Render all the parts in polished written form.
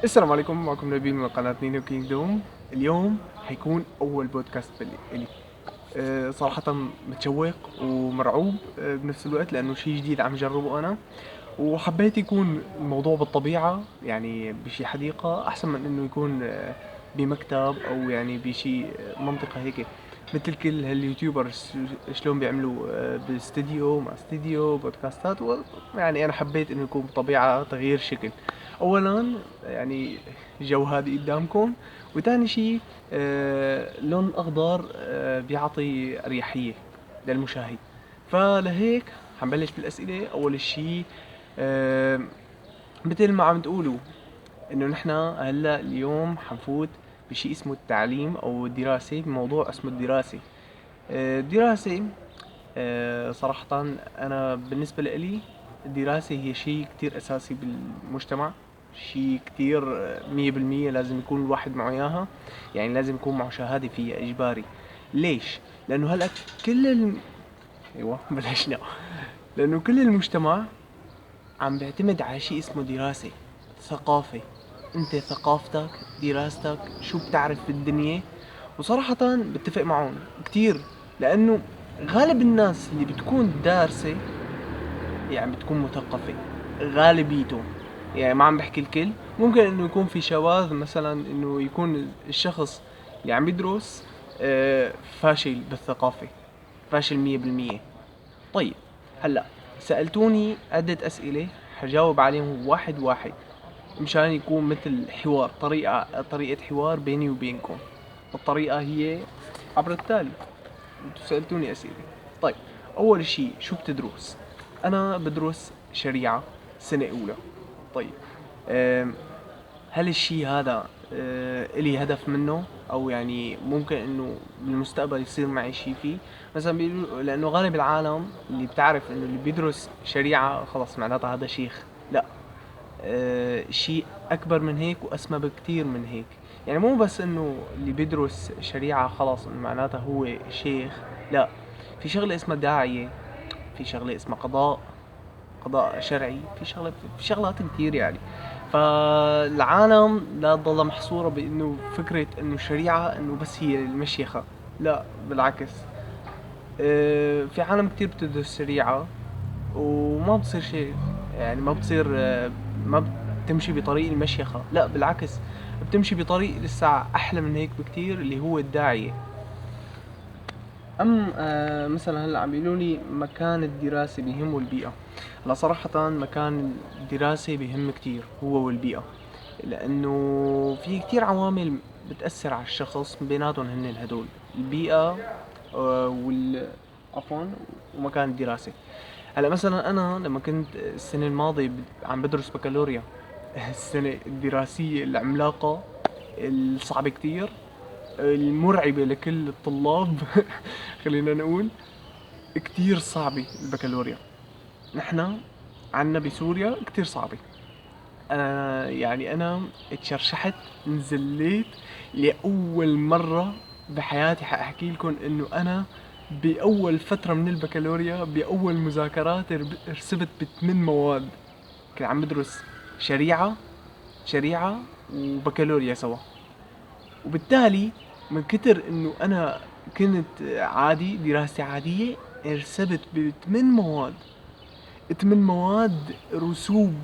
السلام عليكم، معكم نبيل من قناة نينو كينجدوم. اليوم حيكون أول بودكاست إلي. صراحة متشوق ومرعوب بنفس الوقت، لأنه شيء جديد عم جربه أنا، وحبيت يكون الموضوع بالطبيعة، يعني بشي حديقة أحسن من إنه يكون بمكتب أو يعني بشي منطقة هيك مثل كل هاليوتيوبرز شلون بيعملوا باستديو مع استديو بودكاستات يعني أنا حبيت إنه يكون بطبيعة تغيير شكل. أولا يعني جو هادي قدامكم، وتاني شي لون أخضر بيعطي أريحية للمشاهد. فلهيك حنبلش بالأسئلة. أول شي آه، مثل ما عم تقولوا انه نحنا هلا اليوم حنفوت بشيء اسمه التعليم او الدراسة، بموضوع اسمه الدراسة. الدراسة صراحة انا بالنسبة لي الدراسة هي شيء كتير اساسي بالمجتمع، شيء كتير 100% لازم يكون الواحد معه اياها، يعني لازم يكون معه شهادة فيها اجباري. ليش؟ لانه هلا كل ايوه بلشنا. لانه كل المجتمع عم بيعتمد على شيء اسمه دراسة، ثقافة. انت ثقافتك، دراستك، شو بتعرف بالدنيا. وصراحة بتفق معهم كتير، لانه غالب الناس اللي بتكون دارسة يعني بتكون مثقفة، غالبيته. يعني ما عم بحكي الكل، ممكن انه يكون في شواذ، مثلا انه يكون الشخص اللي عم يدرس فاشل بالثقافة، فاشل 100%. طيب هلا سألتوني عدة أسئلة، حجاوب عليهم واحد واحد مشان يكون مثل حوار، طريقة حوار بيني وبينكم. الطريقة هي عبر التالي. انتوا سألتوني أسئلة. طيب أول شي شو بتدرس؟ أنا بدرس شريعة سنة أولى. طيب هل الشي هذا إلي هدف منه، او يعني ممكن انه بالمستقبل يصير معي شي فيه؟ مثلا بيقولوا لانه غالب العالم اللي بتعرف انه اللي بيدرس شريعة خلص معناتها هذا شيخ. لا، شيء اكبر من هيك واسمى بكتير من هيك. يعني مو بس انه اللي بيدرس شريعة خلاص إنه معناتها هو شيخ. لا، في شغلة اسمها داعية، في شغلة اسمها قضاء شرعي، في شغلات كتير يعني. فالعالم لا تضل محصورة بانه فكرة انه الشريعة انه بس هي المشيخة. لا بالعكس، في عالم كتير بتدرس شريعة وما بتصير شيء، يعني ما بتصير ما بتمشي بطريق المشيخة. لا بالعكس، بتمشي بطريق لسه احلى من هيك بكتير، اللي هو الداعية. مثلا هلا عم بيقولوا لي مكان الدراسة بيهم والبيئة. هلا صراحة مكان الدراسة بيهم كتير هو والبيئة، لأنه في كتير عوامل بتأثر على الشخص، بيناتهم هن هدول البيئة وال عفوا ومكان الدراسة. هلا مثلا أنا لما كنت السنة الماضية عم بدرس بكالوريا، السنة الدراسية العملاقة الصعبة كتير، المرعبة لكل الطلاب خلينا نقول كتير صعبة البكالوريا. نحنا عنا بسوريا كتير صعبة. أنا اتشرشحت، نزليت لأول مرة بحياتي. حأحكي لكم إنه أنا بأول فترة من البكالوريا، بأول مذاكرات رسبت بثمان مواد. كنت عم بدرس شريعة شريعة وبكالوريا سوا، وبالتالي من كتر انه انا كنت عادي، دراستي عادية، ارسبت بثمان مواد. ثمان مواد رسوب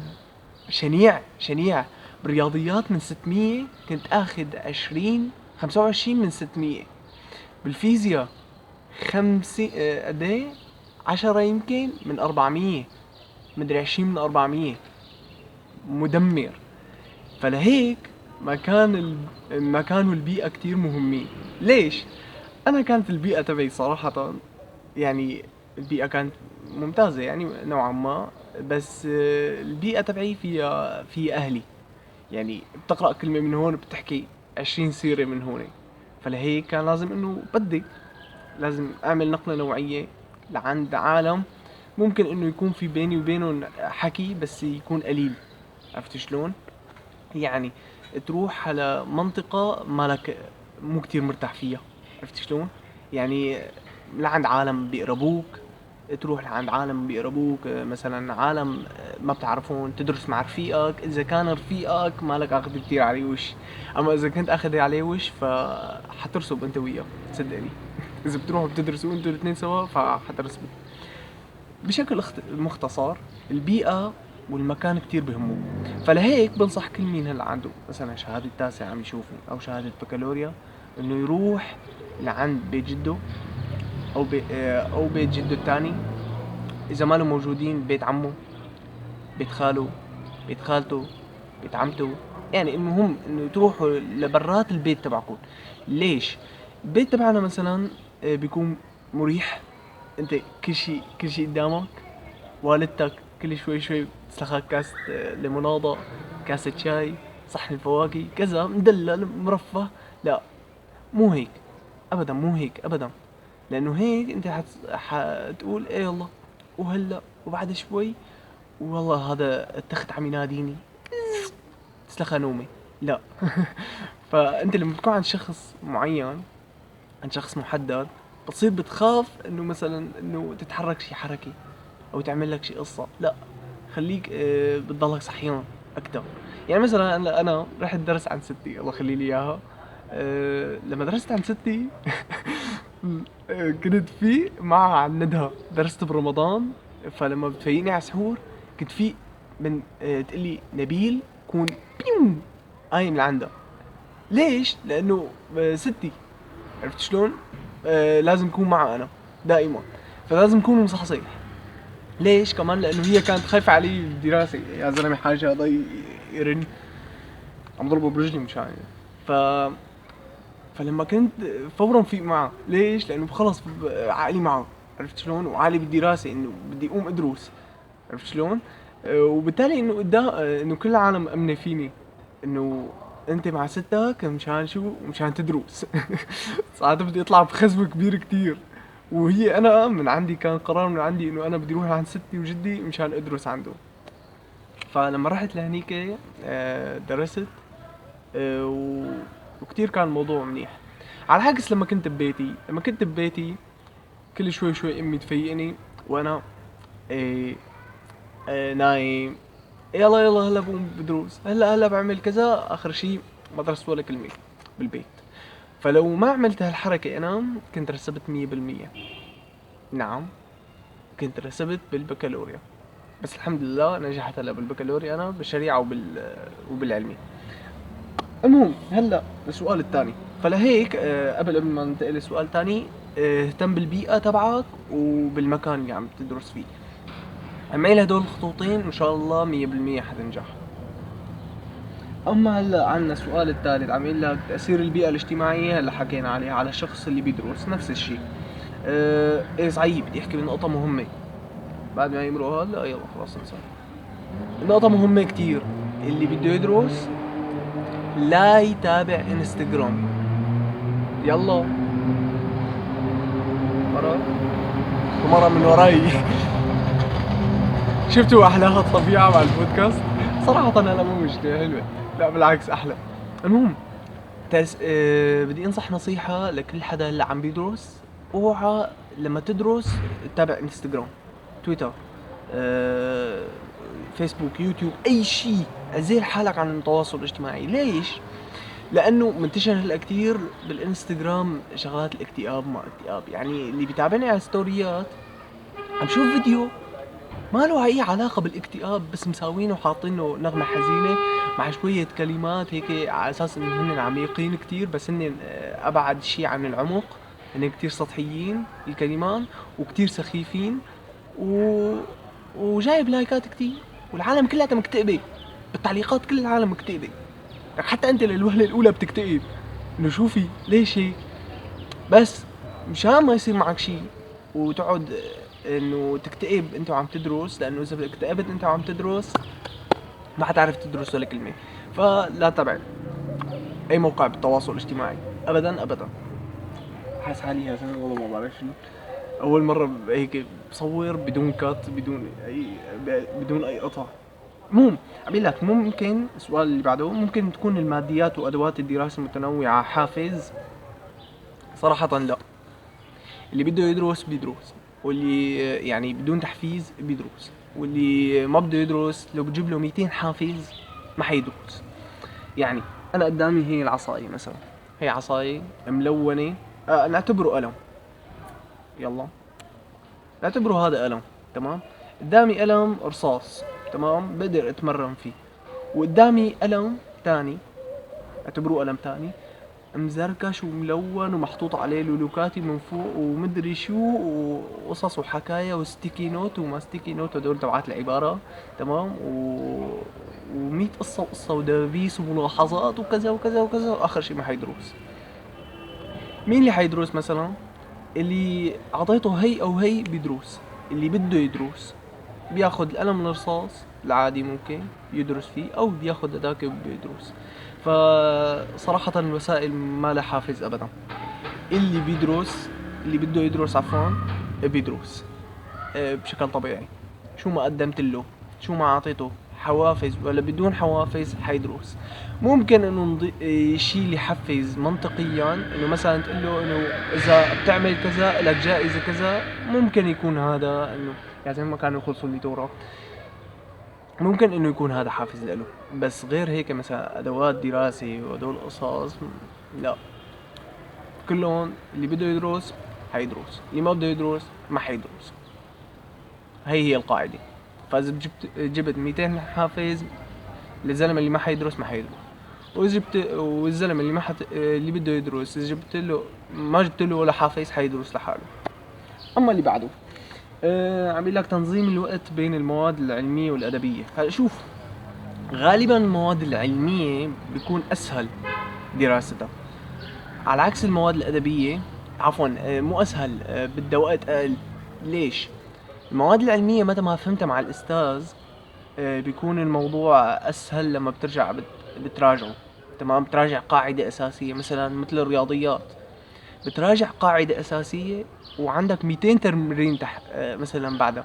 شنيع شنيع. بالرياضيات من 600 كنت اخذ 25 من 600. بالفيزياء خمسة قديه 10 يمكن من 400، مدري 20 من 400. مدمر. فلهيك المكان والبيئة كتير مهمين. ليش؟ أنا كانت البيئة تبعي صراحة، يعني البيئة كانت ممتازة يعني نوعا ما، بس البيئة تبعي في أهلي. يعني بتقرأ كلمة من هون بتحكي 20 سيرة من هون. فلهيك كان لازم إنه لازم أعمل نقلة نوعية لعند عالم ممكن إنه يكون في بيني وبينهم حكي بس يكون قليل. عرفت شلون؟ يعني تروح على منطقة مالك مو كتير مرتاح فيها. عرفت شلون؟ يعني لعند عالم بيقربوك، تروح لعند عالم بيقربوك، مثلا عالم ما بتعرفون، تدرس مع رفيقك. اذا كان رفيقك مالك اخذ كتير عليه وش، اما اذا كنت اخذ عليه وش فحترسب انت وياه، صدقني. اذا بتروحوا بتدرسوا انتوا الاثنين سوا فحترسبوا. بشكل مختصر، البيئة والمكان كتير بهموه. فلهيك بنصح كل مين هلا عنده مثلا شهادة تاسع عم يشوفني او شهادة بكالوريا انه يروح لعند بيت جده او بيت جده الثاني، اذا ما له موجودين بيت عمه، بيت خاله، بيت خالته، بيت عمته. يعني المهم انه تروحوا لبرات البيت تبعكم. ليش؟ البيت تبعنا مثلا بيكون مريح. انت كل شيء قدامك. والدتك كل شوي تسلخك كاسة ليموناضة، كاسة شاي، صحن الفواكه، كذا مدلل مرفه. لا، مو هيك ابدا، مو هيك ابدا. لانه هيك انت حتقول ايه يلا وهلا وبعد شوي والله هذا التخت عم يناديني، تسلخ نومي. لا. فانت لما بتكون عند شخص معين، عند شخص محدد، بتصير بتخاف انه مثلا انه تتحرك شي حركة او تعمل لك شي قصة. لا، خليك بتضلك صحيان اكتر. يعني مثلا انا رحت درست عند ستي، الله يخلي لي اياها. لما درست عند ستي كنت في معها عن ندها، درست برمضان. فلما بتفيقني على سحور كنت في من تقلي نبيل كون بيوم قايم لعندها. ليش؟ لانه ستي، عرفت شلون؟ لازم اكون معها انا دائما، فلازم اكون مصحصح. ليش كمان؟ لانه هي كانت خايفه علي بالدراسه. يا زلمه حاجه هذا يرن، عم ضربه برجلي مشان. ف فلما كنت فورا في معه. ليش؟ لانه خلص عقلي معه، عرفت شلون؟ وعقلي بالدراسه انه بدي اقوم ادرس، عرفت شلون؟ وبالتالي انه قدام انه كل العالم امنه فيني انه انت مع ستك مشان شو؟ مشان تدرس. ساعات بدي اطلع بخزوه كبير كتير. وهي انا من عندي كان قرار من عندي انه انا بدي اروح عند ستي وجدي مشان ادرس عنده. فلما رحت لهنيك درست، وكتير كان الموضوع منيح. على عكس لما كنت ببيتي كل شوي امي تفيقني وانا إيه نايم. يلا هلا بقوم بدروس، هلا بعمل كذا، اخر شي ما درست ولا كلمة بالبيت. فلو ما عملت هالحركة انا كنت رسبت 100%. نعم، كنت رسبت بالبكالوريا. بس الحمد لله نجحت هلا بالبكالوريا انا بالشريعة وبالعلمي. المهم هلا السؤال الثاني. فلهيك قبل ما ننتقل لسؤال ثاني، اهتم بالبيئة تبعك وبالمكان اللي عم تدرس فيه. عمل هدول الخطوتين ان شاء الله 100% حتنجح. اما هلا عنا السؤال الثالث، عم يقول لك تأثير البيئة الاجتماعية. هلا حكينا عليها على الشخص اللي بيدرس، نفس الشيء. ايه صحيح، بدي احكي بنقطة مهمة بعد ما يمرق هلا. يلا خلاص انسى. نقطة مهمة كتير، اللي بده يدرس لا يتابع انستغرام. يلا مرة من وراي. شفتوا احلاها الطبيعة مع البودكاست؟ صراحة انا مو مشكلة حلوة، لا بالعكس احلى. المهم بدي انصح نصيحة لكل حدا اللي عم بيدرس. اوعى لما تدرس تتابع انستغرام، تويتر، أه فيسبوك، يوتيوب، اي شيء. عزل حالك عن التواصل الاجتماعي. ليش؟ لانه منتشر هلا كتير بالانستغرام شغلات الاكتئاب. ما اكتئاب يعني اللي بيتابعني على ستوريات عم شوف فيديو ما له اي علاقه بالاكتئاب، بس مساوينه وحاطينه نغمه حزينه مع شويه كلمات هيك على اساس انهم هن عميقين كتير، بس هن ابعد شيء عن العمق. هن كتير سطحيين الكلمات وكتير سخيفين و... وجايب لايكات كتير، والعالم كلها مكتئبه بالتعليقات. كل العالم مكتئبه، لك حتى انت للوهله الاولى بتكتئب انه شوفي ليش هيك. بس مشان ما يصير معك شيء وتقعد انه تكتئب انت وعم تدرس، لانه اذا اكتئبت انت وعم تدرس ما حتعرف تدرس ولا كلمه. فلا تبع اي موقع بالتواصل الاجتماعي ابدا ابدا. حاس حالي يا زلمه والله ما بعرف شنو، اول مره هيك بصور بدون كات، بدون اي قطع. المهم عم لك ممكن السؤال اللي بعده، ممكن تكون الماديات وادوات الدراسه المتنوعه حافز؟ صراحه لا. اللي بده يدرس بيدرس، واللي يعني بدون تحفيز بيدرس، واللي ما بده يدرس لو بتجيب له 200 حافز ما حيدرس. يعني انا قدامي هي العصاية مثلا، هي عصاية ملونة، نعتبره قلم، يلا نعتبره هذا قلم، تمام. قدامي قلم رصاص، تمام، بقدر اتمرن فيه. وقدامي قلم تاني، اعتبروه قلم تاني، مزركش وملون ومحطوط عليه لولوكاتي من فوق ومدري شو وقصص وحكاية وستيكي نوت وما ستيكي نوت هدول تبعات العبارة، تمام، و100 قصة وقصة ودبابيس وملاحظات وكذا وكذا وكذا، واخر شي ما حيدروس. مين اللي حيدروس مثلا؟ اللي عطيته هي او هي بيدروس، اللي بده يدروس بياخد القلم الرصاص العادي ممكن يدرس فيه، او بياخد هداك بيدرس. فصراحة الوسائل ما لها حافز ابدا. اللي بيدرس، اللي بده يدرس عفوا، بيدرس بشكل طبيعي. شو ما قدمت له، شو ما عطيته حوافز ولا بدون حوافز حيدرس. ممكن انه شيء اللي يحفز منطقيا، انه مثلا تقول له انه اذا بتعمل كذا لك جائزة كذا، ممكن يكون هذا انه يعني زي ما كانوا يخلصوا اللي دورة، ممكن انه يكون هذا حافز له. بس غير هيك مثلا ادوات دراسة وهدول القصص لا، كلهم اللي بده يدرس حيدرس، اللي ما بده يدرس ما حيدرس. هي القاعدة. فاذا جبت 200 حافز للزلمة اللي ما حيدرس ما حيدرس، واذا جبت والزلمة اللي اللي بده يدرس اذا جبت له ما جبت له ولا حافز حيدرس لحاله. اما اللي بعده عم لك تنظيم الوقت بين المواد العلمية والأدبية. هلا شوف، غالبا المواد العلمية بيكون أسهل دراستها، على عكس المواد الأدبية، عفوا مو أسهل، بدها وقت أقل. ليش؟ المواد العلمية متى ما فهمتها مع الأستاذ بيكون الموضوع أسهل لما بترجع بتراجعه، تمام. بتراجع قاعدة أساسية مثلا مثل الرياضيات، بتراجع قاعدة أساسية وعندك 200 تمرين مثلا بعدها.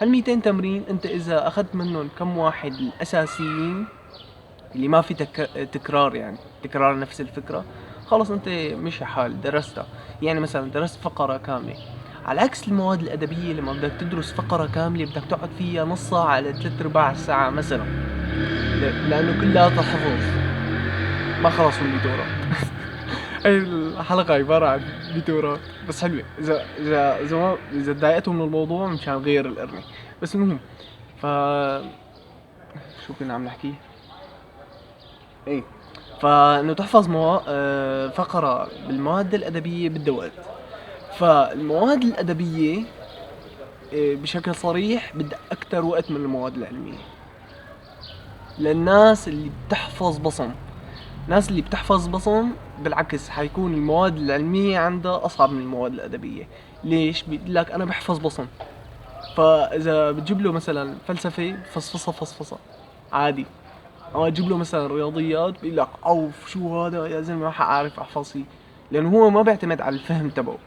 هال 200 تمرين انت اذا اخذت منهم كم واحد الاساسيين اللي ما في تكرار، يعني تكرار نفس الفكرة، خلص انت مش حال درستها. يعني مثلا درست فقرة كاملة، على عكس المواد الأدبية لما بدك تدرس فقرة كاملة بدك تقعد فيها نص ساعة على 3/4 ساعة مثلا، لأنه كلها حفظ. ما خلصوا الدورة. هاي الحلقة عبارة عن فيديوهات بس حلوة. إذا تضايقتوا من الموضوع مشان غير القرنة. بس المهم، ف شو كنا عم نحكي؟ ايه، فانه تحفظ فقرة بالمواد الأدبية بدها وقت. فالمواد الأدبية بشكل صريح بدها أكتر وقت من المواد العلمية، للناس اللي بتحفظ بصم. الناس اللي بتحفظ بصم بالعكس حيكون المواد العلمية عندها أصعب من المواد الأدبية. ليش؟ بيقول لك أنا بحفظ بصم، فإذا بتجيب له مثلا فلسفة فصفصة فصفصة عادي. أما تجيب له مثلا رياضيات بيقول لك أوف شو هذا يا زلمة ما حأعرف أحفظ فيه، لأنه هو ما بيعتمد على الفهم تبعه،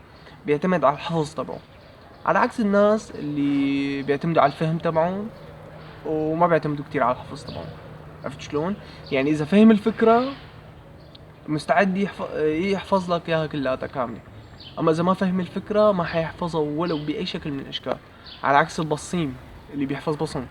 بيعتمد على الحفظ تبعه. على عكس الناس اللي بيعتمدوا على الفهم تبعهم وما بيعتمدوا كتير على الحفظ تبعهم. عرفت شلون؟ يعني إذا فهم الفكرة مستعد يحفظ لك اياها كلها كاملة. اما اذا ما فهم الفكرة ما حيحفظها ولو باي شكل من الاشكال. على عكس البصيم اللي بيحفظ بصم،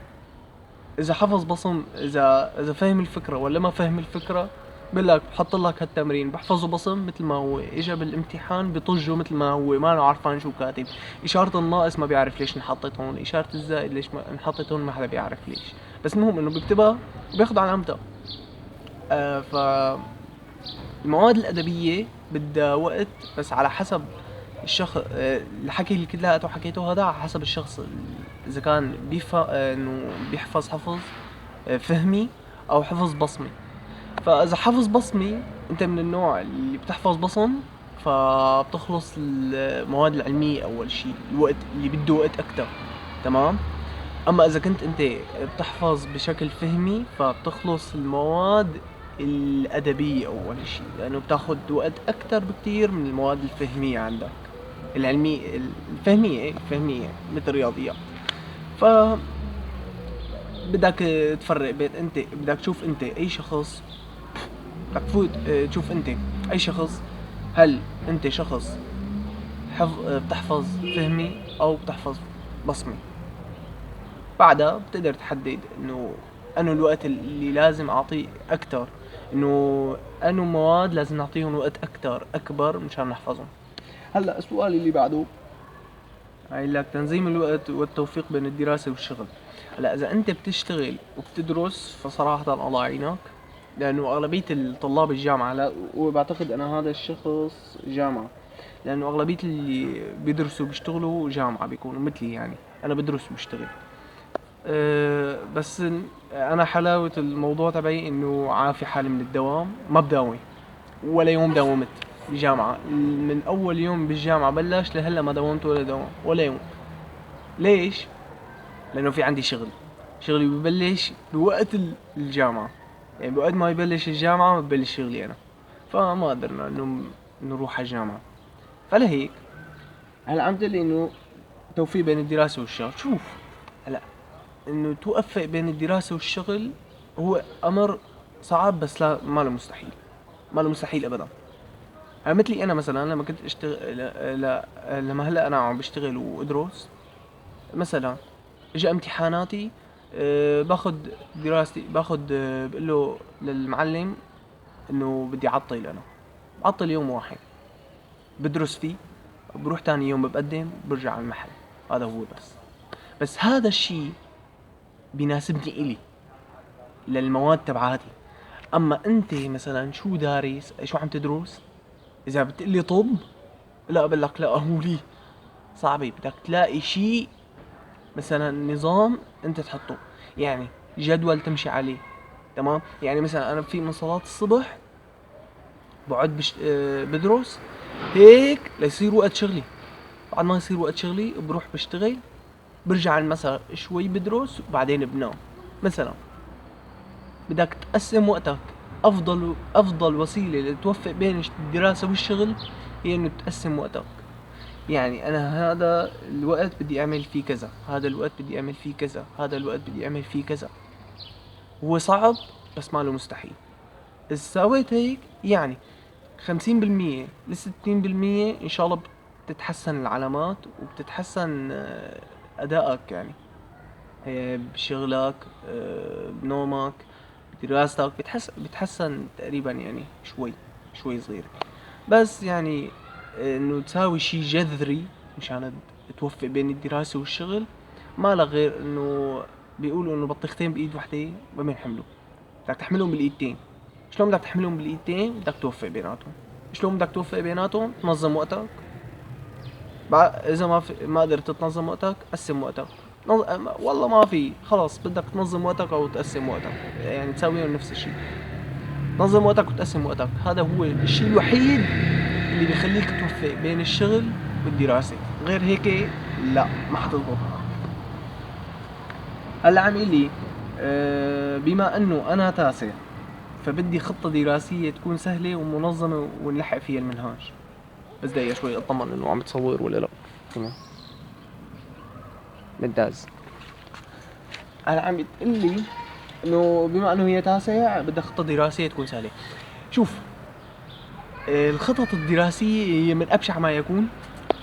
اذا حفظ بصم، اذا فهم الفكرة ولا ما فهم الفكرة، بقول لك بحط لك هالتمرين بحفظه بصم مثل ما هو، اجا بالامتحان بطجه مثل ما هو، ما له عارفان شو كاتب. اشارة الناقص ما بيعرف ليش انحطت هون، اشارة الزائد ليش ما انحطت هون، ما حدا بيعرف ليش. بس المهم انه بيكتبها وبياخد علامتها. ف المواد الأدبية بدها وقت، بس على حسب الشخص. الحكي اللي كلياته حكيته هذا على حسب الشخص، إذا كان إنه بيحفظ حفظ فهمي أو حفظ بصمي. فإذا حفظ بصمي أنت من النوع اللي بتحفظ بصم، فبتخلص المواد العلمية أول شي، الوقت اللي بده وقت أكتر، تمام. اما اذا كنت انت بتحفظ بشكل فهمي فبتخلص المواد الادبية اول اشي، لانه بتاخد وقت اكتر بكتير من المواد الفهمية عندك. العلمية الفهمية مثل الرياضيات. ف بدك تفرق بين، انت بدك تشوف انت اي شخص، بدك تفوت تشوف انت اي شخص. هل انت شخص بتحفظ فهمي او بتحفظ بصمي. بعدها بتقدر تحدد انه الوقت اللي لازم اعطيه اكتر، انه مواد لازم نعطيهم وقت اكبر مشان نحفظهم. هلا السؤال اللي بعده هاي لك تنظيم الوقت والتوفيق بين الدراسة والشغل. هلا اذا انت بتشتغل وبتدرس فصراحة الله يعينك، لانه اغلبية الطلاب الجامعة، لا وبعتقد انا هذا الشخص جامعة، لانه اغلبية اللي بيدرسوا بيشتغلوا جامعة بيكونوا مثلي، يعني انا بدرس وبشتغل. بس انا حلاوة الموضوع تبعي انه عافي حالي من الدوام، ما بداوم ولا يوم داومت بالجامعة. من اول يوم بالجامعة بلش لهلا ما داومت ولا دوام ولا يوم. ليش؟ لانه في عندي شغلي ببلش بوقت الجامعة، يعني بوقت ما يبلش الجامعة ببلش شغلي انا، فما قدرنا انه نروح على الجامعة. فلهيك هلا عم تقلي انه توفيق بين الدراسة والشغل. شوف هلا، انه توفق بين الدراسة والشغل هو امر صعب، بس لا ما له مستحيل، ما له مستحيل ابدا. مثلي انا مثلا لما كنت اشتغل، لما هلا انا عم بشتغل وادرس مثلا، اجى امتحاناتي، باخد دراستي، بقول له للمعلم انه بدي اعطل، انا بعطل يوم واحد بدرس فيه، بروح تاني يوم بقدم برجع على المحل. هذا هو بس هذا الشي بيناسبني إلي للمواد تبعاتي. اما انت مثلا شو دارس، شو عم تدرس؟ اذا بتقلي طب، لا اقول لك لا هو لي صعبة، بدك تلاقي شيء مثلا نظام انت تحطه، يعني جدول تمشي عليه. تمام، يعني مثلا انا في من صلاة الصبح بقعد بدرس هيك ليصير وقت شغلي، بعد ما يصير وقت شغلي بروح بشتغل، برجع على المساء شوي بدرس وبعدين بنام مثلا. بدك تقسم وقتك. افضل وسيله لتوفق بين الدراسه والشغل هي انه تقسم وقتك. يعني انا هذا الوقت بدي اعمل فيه كذا، هذا الوقت بدي اعمل فيه كذا، هذا الوقت بدي اعمل فيه كذا. هو صعب بس ما له مستحيل. اذا سويت هيك يعني 50% ل 60% ان شاء الله بتتحسن العلامات وبتتحسن ادائك، يعني بشغلك، بنومك، بدراستك، بتحسن تقريبا، يعني شوي صغير. بس يعني انه تساوي شي جذري مشان توفق بين الدراسة والشغل، ما له غير انه بيقولوا انه بطيختين بايد وحدة ما بينحملوا، بدك تحملهم بالايدتين. شلون بدك تحملهم بالايدتين؟ بدك توفق بيناتهم. شلون بدك توفق بيناتهم؟ تنظم وقتك. اذا ما قدرت تنظم وقتك، قسم وقتك. والله ما في، خلاص بدك تنظم وقتك او تقسم وقتك، يعني تساويهم نفس الشيء. تنظم وقتك وتقسم وقتك، هذا هو الشيء الوحيد اللي بيخليك توفق بين الشغل والدراسة. غير هيك لا، ما حتزبط. هلا عم لي بما انه انا تاسع، فبدي خطة دراسية تكون سهلة ومنظمة ونلحق فيها المنهاج. بس دقيقة شوي اطمن انه عم تصور ولا لا. تمام، ممتاز. هلا عم بتقلي انه بما انه هي تاسع بدها خطة دراسية تكون سهلة. شوف، الخطط الدراسية هي من ابشع ما يكون،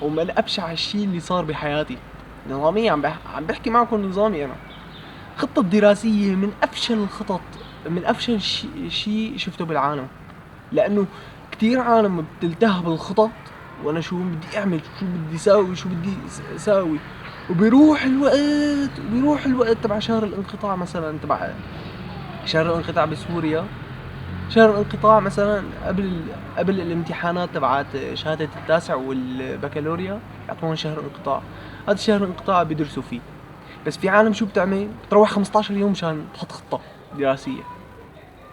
ومن ابشع الشيء اللي صار بحياتي. نظامية عم بحكي معكم نظامي انا. خطة دراسية من افشل الخطط، من افشل شيء شفته بالعالم، لانه كتير عالم بتلتهى بالخطط، وانا شو بدي اعمل، شو بدي ساوي، شو بدي اساوي، وبيروح الوقت تبع شهر الانقطاع مثلا، تبع شهر الانقطاع بسوريا. شهر الانقطاع مثلا قبل الامتحانات تبعات شهادة التاسع والبكالوريا يعطون شهر انقطاع. هذا الشهر الانقطاع بيدرسوا فيه. بس في عالم شو بتعمل؟ بتروح 15 يوم مشان تحط خطة دراسية.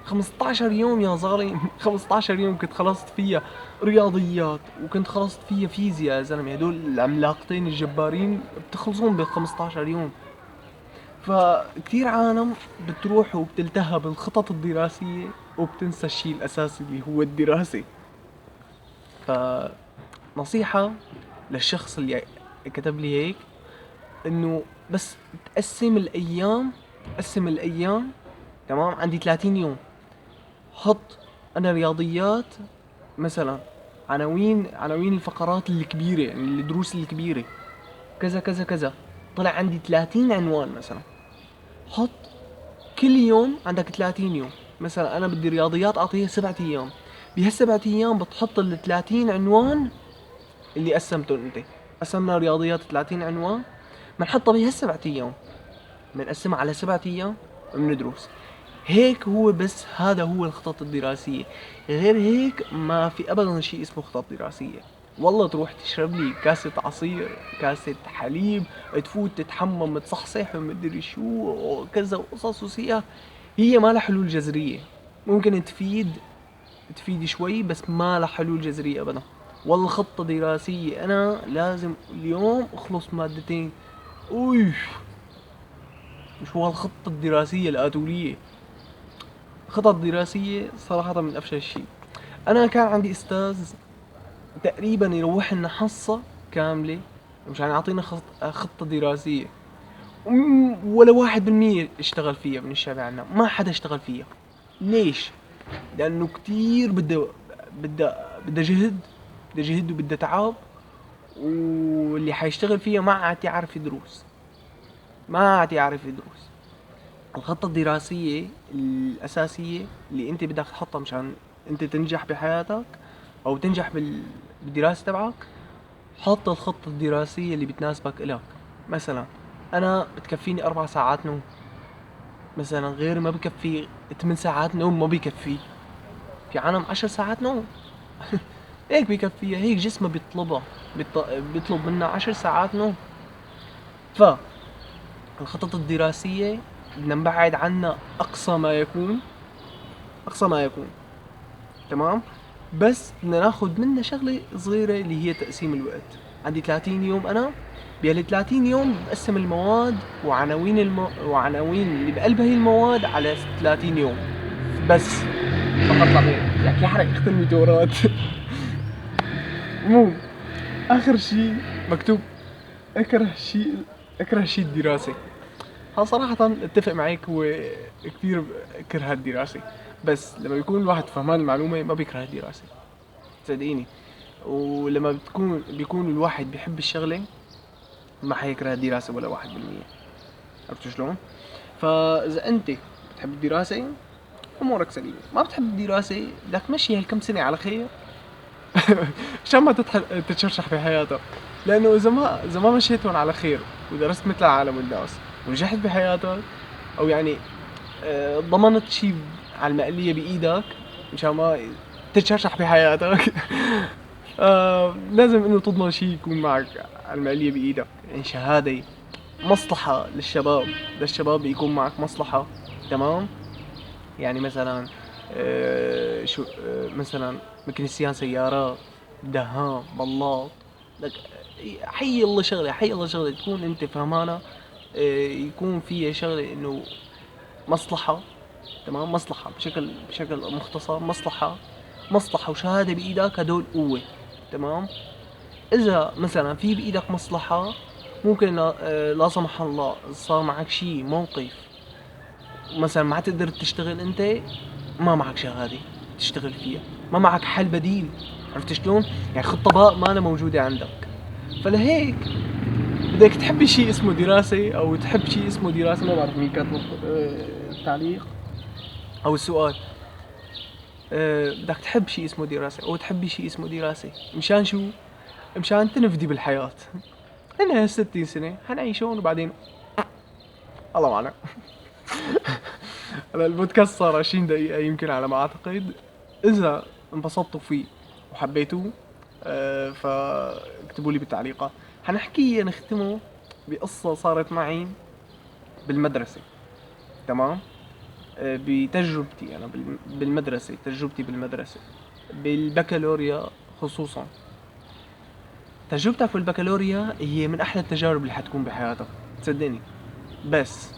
15 يوم يا ظالم. 15 يوم كنت خلصت فيها رياضيات وكنت خلصت فيها فيزياء يا زلمة. هدول العملاقتين الجبارين بتخلصون ب 15 يوم. فكتير عالم بتروح وبتلتهى بالخطط الدراسية وبتنسى الشيء الأساسي اللي هو الدراسة. فنصيحة للشخص اللي كتب لي هيك، انه بس تقسم الأيام. تمام، عندي 30 يوم، حط انا رياضيات مثلا عناوين الفقرات الكبيرة، يعني الدروس الكبيرة، كذا كذا كذا. طلع عندي 30 عنوان مثلا. حط كل يوم عندك 30 يوم. مثلا انا بدي رياضيات اعطيها 7 ايام، بهالسبعة ايام بتحط ال 30 عنوان اللي قسمتهم انت. قسمنا رياضيات 30 عنوان، بنحطها بهالسبعة ايام، بنقسمها على 7 ايام بندرس. هيك هو، بس هذا هو الخطط الدراسية. غير هيك ما في ابدا شيء اسمه خطط دراسية. والله تروح تشرب لي كاسة عصير، كاسة حليب، تفوت تتحمم، تصحصح ومدري شو وكذا وقصص وسيئة، هي ما لها حلول جذرية. ممكن تفيد شوي، بس ما لها حلول جذرية ابدا. والله خطة دراسية انا لازم اليوم اخلص مادتين. اوف، مش هو الخطة الدراسية الآتورية. خطط دراسية صراحة من أفشل الشيء. أنا كان عندي أستاذ تقريبا يروح لنا حصة كاملة مشان يعطينا خطة دراسية، ولا 1% اشتغل فيها من الشارع عنا، ما حدا اشتغل فيها. ليش؟ لأنه كتير بدها جهد، بدها جهد وبدها تعب، واللي حيشتغل فيها ما عاد يعرف يدرس، ما عاد يعرف يدرس. الخطة الدراسية الأساسية اللي أنت بدك تحطها مشان أنت تنجح بحياتك أو تنجح بالدراسة تبعك، حط الخطة الدراسية اللي بتناسبك إلك. مثلا أنا بتكفيني 4 ساعات نوم، مثلا غير ما بكفي 8 ساعات نوم، ما بكفي. في عالم 10 ساعات نوم هيك بكفيها، هيك جسمه بيطلبها، بيطلب منا 10 ساعات نوم. فالخطط الدراسية بدنا نبعد عنها أقصى ما يكون، أقصى ما يكون. تمام. بس بدنا ناخد منها شغلة صغيرة اللي هي تقسيم الوقت. عندي 30 يوم أنا، بهال 30 يوم بقسم المواد وعناوين اللي بقلب هي المواد على 30 يوم بس، فقط لا غير. يعني يحرق اخت الميتورات مو آخر شيء مكتوب اكره شيء الدراسة. ها صراحة اتفق معك، هو كثير كره الدراسة، بس لما يكون الواحد فهمان المعلومة ما بيكره الدراسة، صدقيني. ولما بيكون الواحد بيحب الشغلة ما حيكره الدراسة ولا 1%. عرفت شلون؟ فإذا أنت بتحب الدراسة أمورك سليمة، ما بتحب الدراسة بدك تمشي هالكم سنة على خير عشان ما تتشرشح بحياتك. لأنه إذا ما مشيتهم على خير ودرست مثل العالم والناس ونجحت بحياتك، أو يعني ضمنت شي على المقلية بإيدك مشان ما تتشرشح بحياتك لازم انه تضمن شي يكون معك على المقلية بإيدك. يعني شهادة، مصلحة للشباب يكون معك مصلحة. تمام. يعني مثلا شو مثلا ميكانيسيان سيارات، دهان، بلاط، لك حي الله شغلة تكون انت فهمانة، يكون فيها شغلة انه مصلحة. تمام. مصلحة بشكل مختصر، مصلحة وشهادة بإيدك، هدول قوة. تمام. إذا مثلا في بإيدك مصلحة، ممكن لا سمح الله صار معك شي موقف مثلا ما تقدر تشتغل انت، ما معك شهادة تشتغل فيها، ما معك حل بديل. عرفت شلون؟ يعني خطة باء ما أنا موجودة عندك. فلهيك بدك تحب شيء اسمه دراسة، أو تحب شيء اسمه دراسة. ما بعرف مين كاتب التعليق أو السؤال. بدك تحب شيء اسمه دراسة أو تحبي شيء اسمه دراسة. مشان شو؟ مشان تنفدي بالحياة. هنا 60 سنة حنعيشون وبعدين الله معنا هلا البودكاست صار 20 دقيقة يمكن على ما أعتقد. إذا انبسطتوا فيه وحبيتوه فاكتبوا لي بالتعليقات. نختمه بقصة صارت معي بالمدرسة. تمام. بتجربتي أنا تجربتي بالمدرسة بالبكالوريا خصوصا. تجربتك بالبكالوريا هي من أحلى التجارب اللي حتكون بحياتك، تصدقني. بس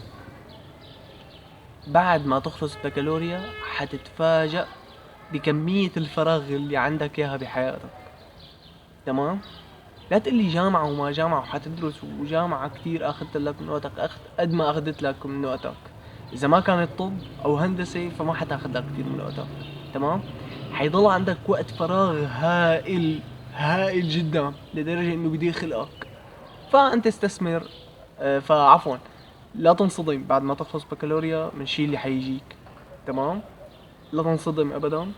بعد ما تخلص البكالوريا حتتفاجأ بكمية الفراغ اللي عندك إياها بحياتك. تمام. لا تقلي جامعة وما جامعة وحتدرس، وجامعة كتير أخذت لك من وقتك، قد ما أخذت لك من وقتك. إذا ما كانت طب أو هندسة فما حتاخذ لك كتير من وقتك. تمام. حيضل عندك وقت فراغ هائل جدا، لدرجة انه بدي خلقك. فانت استثمر، فعفوا لا تنصدم بعد ما تخلص بكالوريا من الشيء اللي حيجيك. تمام، لا تنصدم ابدا،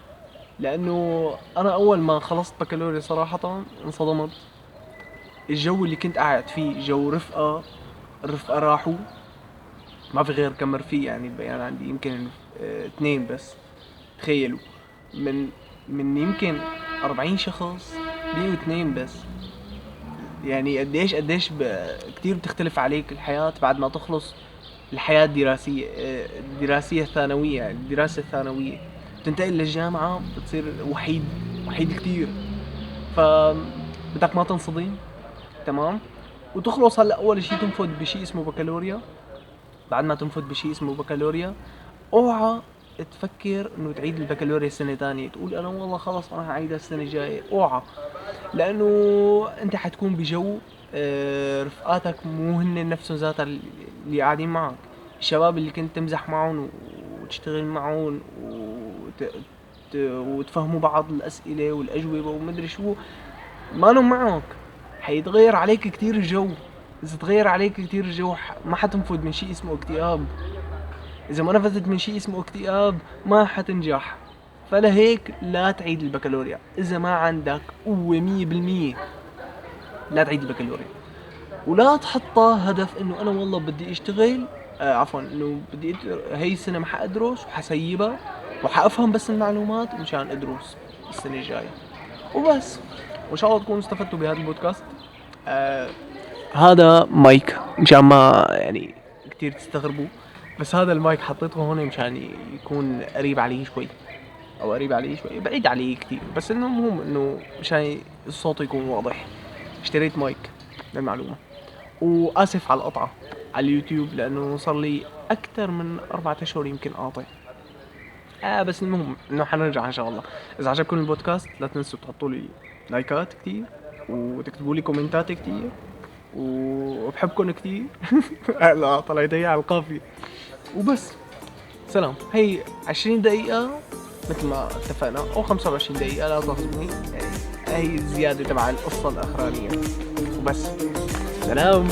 لانه انا اول ما خلصت بكالوريا صراحة انصدمت. الجو اللي كنت قاعد فيه جو الرفقة راحوا، ما في غير كم رفيق، يعني البيان عندي يمكن 2 بس. تخيلوا، من يمكن 40 شخص بقيوا 2 بس. يعني قديش كتير بتختلف عليك الحياة بعد ما تخلص الحياة الدراسية، الدراسية الثانوية، يعني الدراسة الثانوية بتنتقل للجامعة، بتصير وحيد كتير. ف بدك ما تنصدم. تمام، وتخلص. هلا اول شيء تنفذ بشيء اسمه بكالوريا. بعد ما تنفذ بشيء اسمه بكالوريا، اوعى تفكر انه تعيد البكالوريا سنة تانية، تقول انا والله خلص انا هعيدها السنة الجاية. اوعى، لانه انت حتكون بجو رفقاتك مو هن نفسهم ذات اللي قاعدين معك. الشباب اللي كنت تمزح معهم وتشتغل معهم وتفهموا بعض الاسئلة والاجوبة ومدري شو، ما نم معك. حيتغير عليك كتير الجو. اذا تغير عليك كتير الجو ما حتنفذ من شيء اسمه اكتئاب. اذا ما نفذت من شيء اسمه اكتئاب ما حتنجح. فلهيك لا تعيد البكالوريا. اذا ما عندك قوة 100% لا تعيد البكالوريا. ولا تحطها هدف انه انا والله بدي اشتغل، عفوا انه بدي هي السنة ما حادرس وحسيبها وحافهم بس المعلومات مشان ادرس السنة الجاية وبس. وان شاء الله تكونوا استفدتوا بهذا البودكاست. هذا مايك مشان ما يعني كتير تستغربوا، بس هذا المايك حطيته هون مشان يكون قريب عليه شوي، او قريب عليه شوي، بعيد عليه كتير، بس انه المهم انه مشان الصوت يكون واضح. اشتريت مايك للمعلومة. واسف على القطعة على اليوتيوب، لانه صار لي اكثر من 4 اشهر يمكن قاطع. بس المهم انه حنرجع ان شاء الله. اذا عجبكم البودكاست لا تنسوا تحطوا لي لايكات كتير، وتكتبوا لي كومنتات كتير، وبحبكم كتير. لا طلعت هي على القافية وبس. سلام. هي 20 دقيقة مثل ما اتفقنا، او 25 دقيقة لا تغضبني، يعني هي الزيادة تبع القصة الاخرانية وبس. سلام.